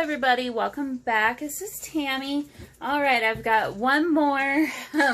everybody, welcome back. This is Tammy. Alright, I've got one more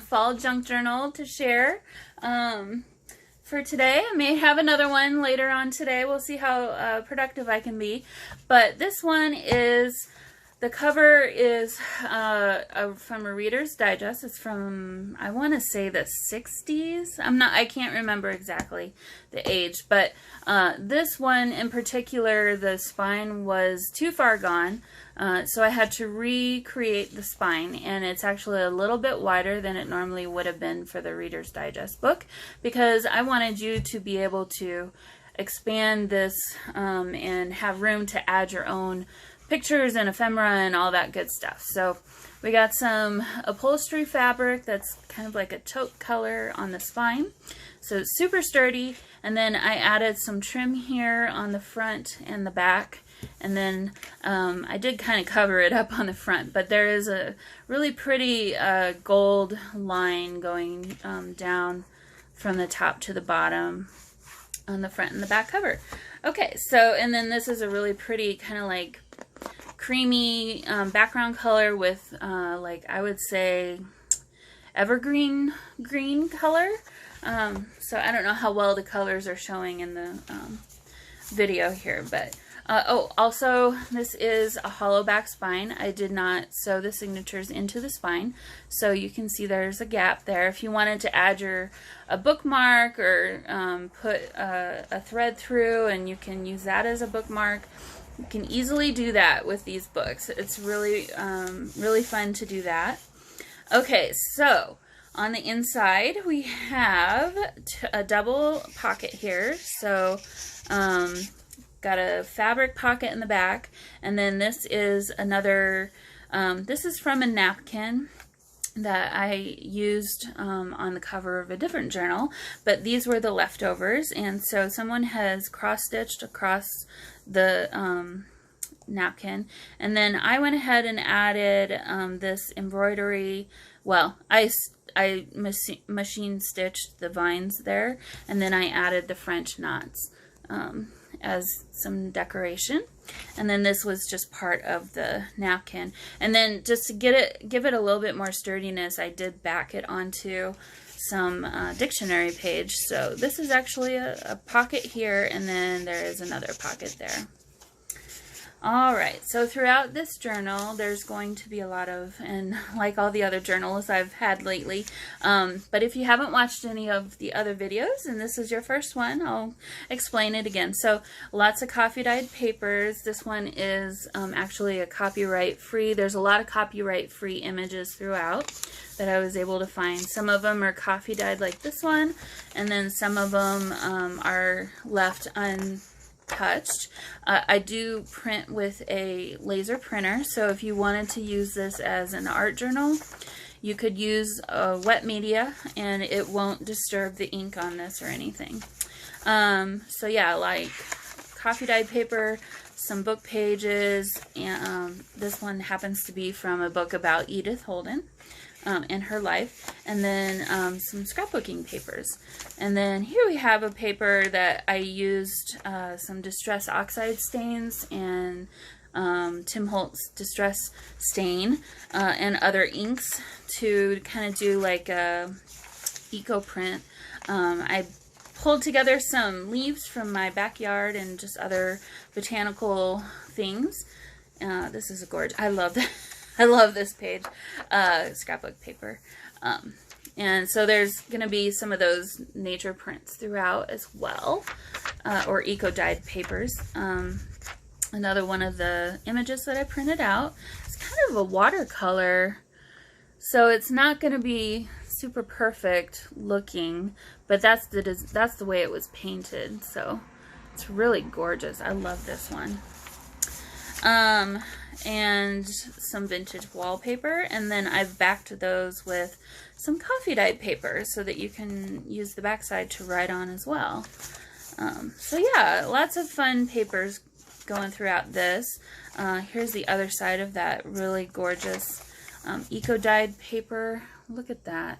fall junk journal to share for today. I may have another one later on today. We'll see how productive I can be. But this one is, the cover is from a Reader's Digest. It's from, I want to say, the 60s. I can't remember exactly the age, but this one in particular, the spine was too far gone, so I had to recreate the spine, and it's actually a little bit wider than it normally would have been for the Reader's Digest book, because I wanted you to be able to expand this and have room to add your own pictures and ephemera and all that good stuff. So we got some upholstery fabric that's kind of like a taupe color on the spine, so it's super sturdy. And then I added some trim here on the front and the back, and then I did kind of cover it up on the front, but there is a really pretty gold line going down from the top to the bottom on the front and the back cover. Okay, so, and then this is a really pretty kind of like creamy background color with like, I would say, evergreen green color. So I don't know how well the colors are showing in the video here, but oh, also this is a hollow back spine. I did not sew the signatures into the spine, so you can see there's a gap there. If you wanted to add a bookmark or put a thread through, and you can use that as a bookmark, you can easily do that with these books. It's really really fun to do that. Okay, so on the inside we have a double pocket here. So got a fabric pocket in the back, and then this is another, this is from a napkin that I used on the cover of a different journal, but these were the leftovers, and so someone has cross-stitched across the napkin, and then I went ahead and added this embroidery. Well, I machine stitched the vines there, and then I added the French knots as some decoration. And then this was just part of the napkin. And then just to give it a little bit more sturdiness, I did back it onto some dictionary page. So this is actually a pocket here, and then there is another pocket there. Alright, so throughout this journal there's going to be a lot of, and like all the other journals I've had lately, but if you haven't watched any of the other videos and this is your first one, I'll explain it again. So lots of coffee dyed papers. This one is actually a copyright free. There's a lot of copyright free images throughout that I was able to find. Some of them are coffee dyed like this one, and then some of them are left untouched. I do print with a laser printer, so if you wanted to use this as an art journal, you could use wet media and it won't disturb the ink on this or anything. So yeah, like coffee dyed paper, some book pages, and this one happens to be from a book about Edith Holden and her life, and then some scrapbooking papers. And then here we have a paper that I used some Distress Oxide stains and Tim Holtz Distress Stain and other inks to kind of do like a eco print. I pulled together some leaves from my backyard and just other botanical things. This is a gorgeous, I love that. I love this page, scrapbook paper. And so there's going to be some of those nature prints throughout as well, or eco-dyed papers. Another one of the images that I printed out. It's kind of a watercolor, so it's not going to be super perfect looking, but that's the way it was painted. So it's really gorgeous. I love this one. And some vintage wallpaper, and then I've backed those with some coffee dyed paper so that you can use the backside to write on as well. So yeah, lots of fun papers going throughout this. Here's the other side of that really gorgeous eco dyed paper. Look at that.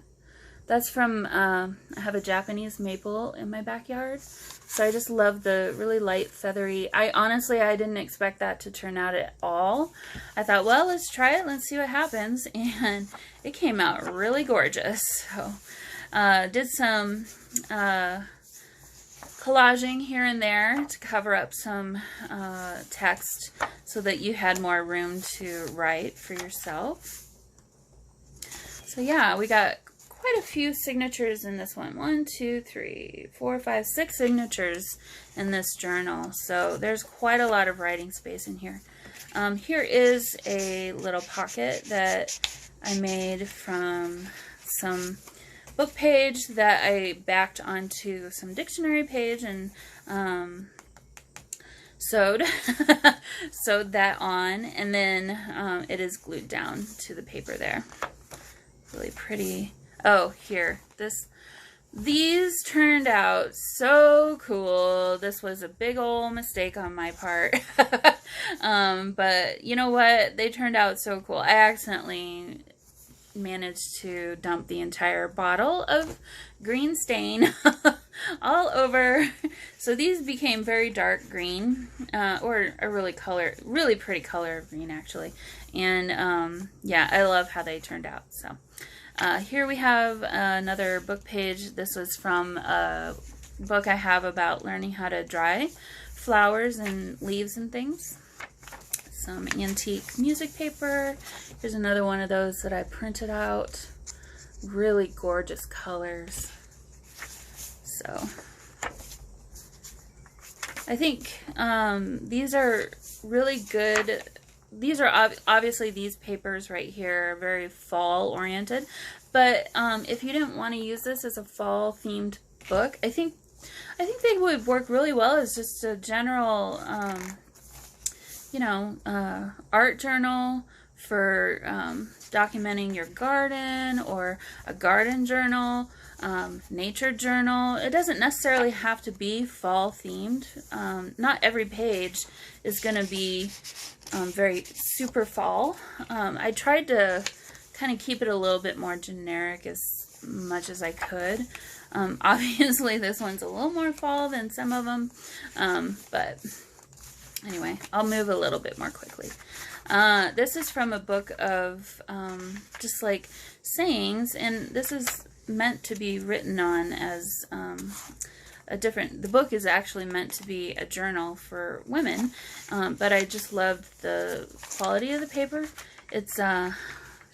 That's from, I have a Japanese maple in my backyard. So I just love the really light, feathery. Honestly, I didn't expect that to turn out at all. I thought, well, let's try it. Let's see what happens. And it came out really gorgeous. So did some collaging here and there to cover up some text so that you had more room to write for yourself. So yeah, we got quite a few signatures in this one. 1, 2, 3, 4, 5, 6 signatures in this journal. So there's quite a lot of writing space in here. Here is a little pocket that I made from some book page that I backed onto some dictionary page and sewed that on, and then it is glued down to the paper there. Really pretty. Oh, here, these turned out so cool. This was a big old mistake on my part. But you know what? They turned out so cool. I accidentally managed to dump the entire bottle of green stain all over. So these became very dark green, or a really pretty color of green actually. And yeah, I love how they turned out. So here we have another book page. This was from a book I have about learning how to dry flowers and leaves and things. Some antique music paper. Here's another one of those that I printed out. Really gorgeous colors. So I think these are really good. These are obviously, these papers right here are very fall oriented, but if you didn't want to use this as a fall themed book, I think they would work really well as just a general you know, art journal for documenting your garden, or a garden journal, nature journal. It doesn't necessarily have to be fall themed. Not every page is going to be very super fall. I tried to kind of keep it a little bit more generic as much as I could. Obviously this one's a little more fall than some of them, but anyway, I'll move a little bit more quickly. This is from a book of just like sayings, and this is meant to be written on as the book is actually meant to be a journal for women, but I just loved the quality of the paper. It's,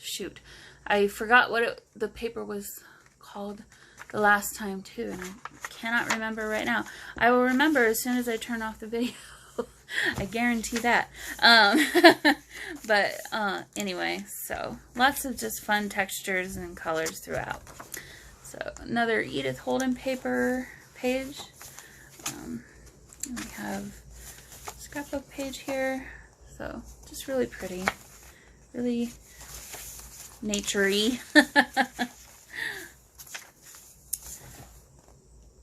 shoot, I forgot what the paper was called the last time too, and I cannot remember right now. I will remember as soon as I turn off the video. I guarantee that. But anyway, so lots of just fun textures and colors throughout. So another Edith Holden paper page. We have a scrapbook page here. So just really pretty, really nature-y.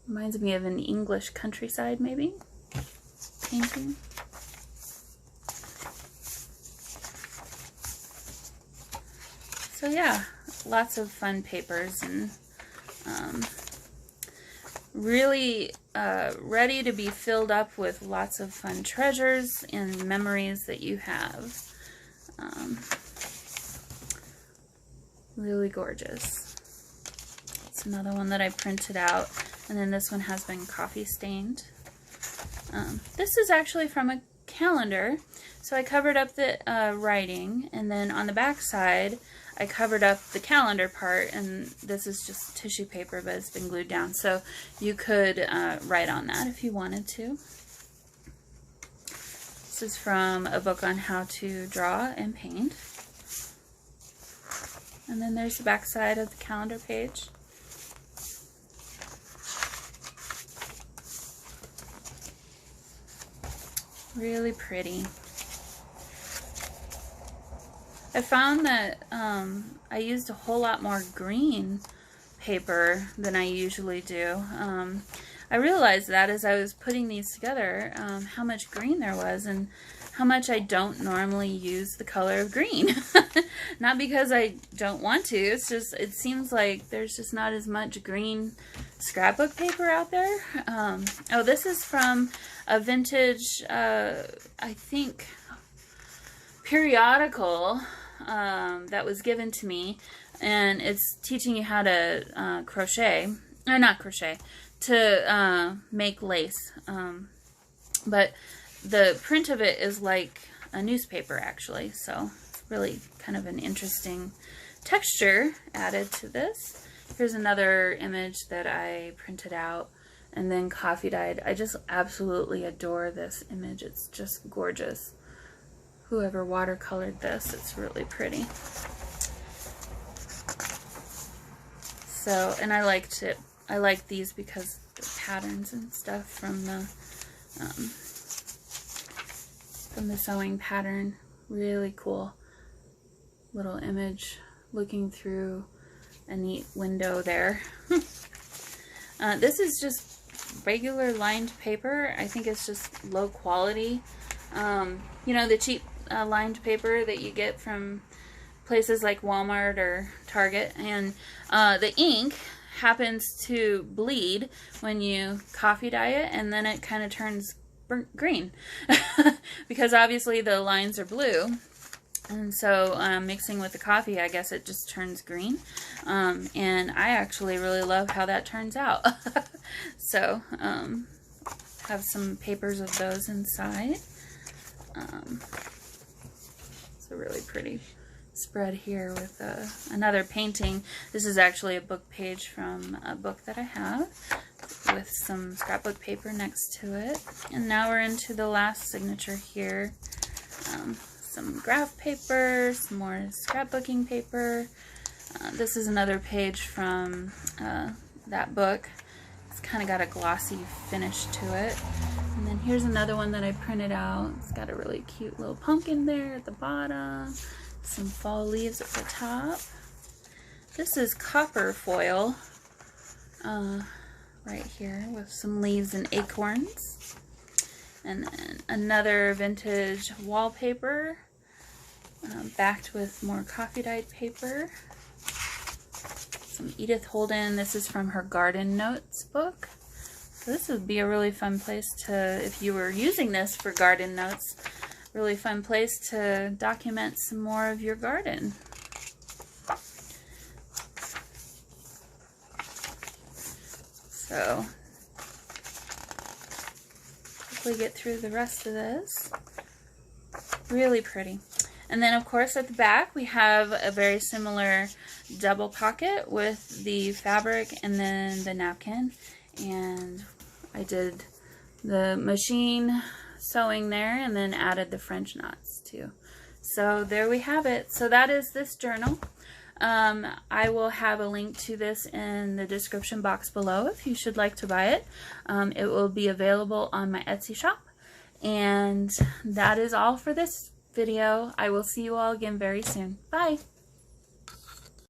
Reminds me of an English countryside, maybe, painting. So yeah, lots of fun papers, and really ready to be filled up with lots of fun treasures and memories that you have. Really gorgeous. It's another one that I printed out, and then this one has been coffee stained. This is actually from a calendar, so I covered up the writing, and then on the back side I covered up the calendar part, and this is just tissue paper, but it's been glued down, so you could write on that if you wanted to. This is from a book on how to draw and paint. And then there's the back side of the calendar page. Really pretty. I found that I used a whole lot more green paper than I usually do. I realized that as I was putting these together, how much green there was and how much I don't normally use the color of green. Not because I don't want to, it's just, it seems like there's just not as much green scrapbook paper out there. Oh, this is from a vintage, I think, periodical that was given to me, and it's teaching you how to crochet, or not crochet, to make lace. But the print of it is like a newspaper, actually, so it's really kind of an interesting texture added to this. Here's another image that I printed out and then coffee dyed. I just absolutely adore this image. It's just gorgeous. Whoever watercolored this, it's really pretty. So, and I liked it. I like these because the patterns and stuff from the sewing pattern. Really cool little image looking through a neat window there. This is just regular lined paper. I think it's just low quality. You know, the cheap lined paper that you get from places like Walmart or Target, and the ink happens to bleed when you coffee dye it, and then it kind of turns burnt green because obviously the lines are blue, and so mixing with the coffee, I guess it just turns green. And I actually really love how that turns out. So have some papers of those inside. It's a really pretty spread here with another painting. This is actually a book page from a book that I have with some scrapbook paper next to it. And now we're into the last signature here. Some graph paper, some more scrapbooking paper. This is another page from that book. It's kind of got a glossy finish to it. And then here's another one that I printed out. It's got a really cute little pumpkin there at the bottom. Some fall leaves at the top. This is copper foil right here with some leaves and acorns. And then another vintage wallpaper backed with more coffee dyed paper. Some Edith Holden. This is from her Garden Notes book. So this would be a really fun place to, if you were using this for garden notes, really fun place to document some more of your garden. So hopefully get through the rest of this. Really pretty. And then of course at the back we have a very similar double pocket with the fabric and then the napkin. And I did the machine sewing there and then added the French knots too. So there we have it. So that is this journal. I will have a link to this in the description box below if you should like to buy it. It will be available on my Etsy shop. And that is all for this video. I will see you all again very soon. Bye!